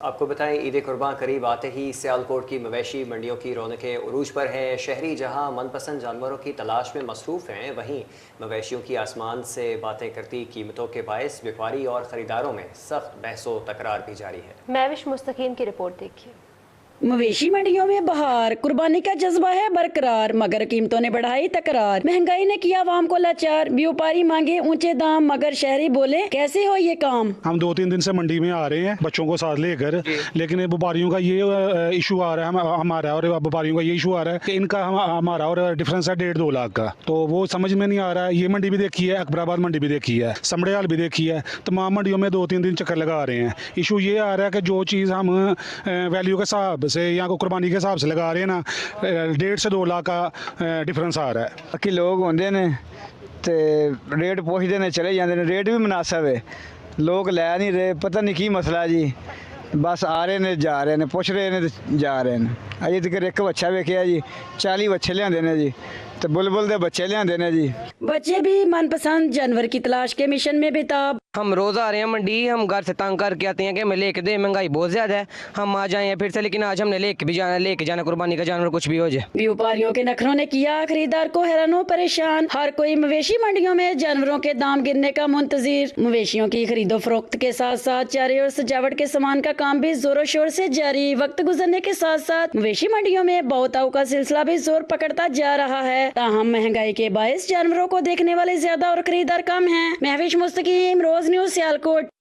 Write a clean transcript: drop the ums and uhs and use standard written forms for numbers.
आपको बताएं, ईद कुर्बान करीब आते ही सियालकोट की मवेशी मंडियों की रौनकें उरूज पर हैं। शहरी जहां मनपसंद जानवरों की तलाश में मसरूफ़ हैं, वहीं मवेशियों की आसमान से बातें करती कीमतों के बायस व्यापारी और ख़रीदारों में सख्त बहसो तकरार भी जारी है। महविश मुस्तकीम की रिपोर्ट देखिए। मवेशी मंडियों में बहार, कुर्बानी का जज्बा है बरकरार, मगर कीमतों ने बढ़ाई तकरार। महंगाई ने किया आवाम को लाचार, व्यापारी मांगे ऊंचे दाम, मगर शहरी बोले कैसे हो ये काम। हम 2-3 दिन से मंडी में आ रहे हैं बच्चों को साथ लेकर, लेकिन व्यापारियों का ये इशू आ रहा है हमारा, और व्यापारियों का ये इशू आ रहा है कि इनका हमारा और डिफरेंस है 1.5-2 लाख का। तो वो समझ में नहीं आ रहा है। ये मंडी भी देखी है, अकबराबाद मंडी भी देखी है, समड़ियाल भी देखी है, तमाम मंडियों में 2-3 दिन चक्कर लगा रहे हैं। इशू ये आ रहा है कि जो चीज़ हम वैल्यू के हिसाब से या को कुर्बानी के हिसाब से लगा रहे हैं ना, 1.5 से 2 लाख का डिफरेंस आ रहा है। बाकी लोग होंगे ने ते रेट पुछते ने चले जाते हैं, रेट भी मुनासिब है, लोग लै नहीं रहे, पता नहीं की मसला जी, बस आ रहे ने जा रहे ने, पुछ रहे ने जा रहे हैं। अजे तक एक बच्चा वेखिया जी, 40 बच्चे लियाते ने जी, तो बुलबुल के बच्चे लियाते ने जी। बच्चे भी मनपसंद जानवर की तलाश के मिशन में बेताब। हम रोज़ आ रहे हैं मंडी, हम घर से तंग करके आते हैं कि हमें लेके दे, महंगाई बहुत ज़्यादा है, हम आ जाए फिर से, लेकिन आज हमने लेके जाना कुर्बानी का जानवर कुछ भी हो जाए। व्यापारियों के नखरों ने किया खरीदार को हैरान परेशान। हर कोई मवेशी मंडियों में जानवरों के दाम गिरने का मुंतजिर। मवेशियों की खरीदो फरोख्त के साथ साथ चारे और सजावट के सामान का काम भी जोरों शोर से जारी। वक्त गुजरने के साथ साथ मवेशी मंडियों में बहुताऊ का सिलसिला भी जोर पकड़ता जा रहा है। ताहम महंगाई के बायस जानवरों को देखने वाले ज्यादा और खरीदार कम हैं। महविश मुस्तकीम, रोज न्यूज़, सियालकोट।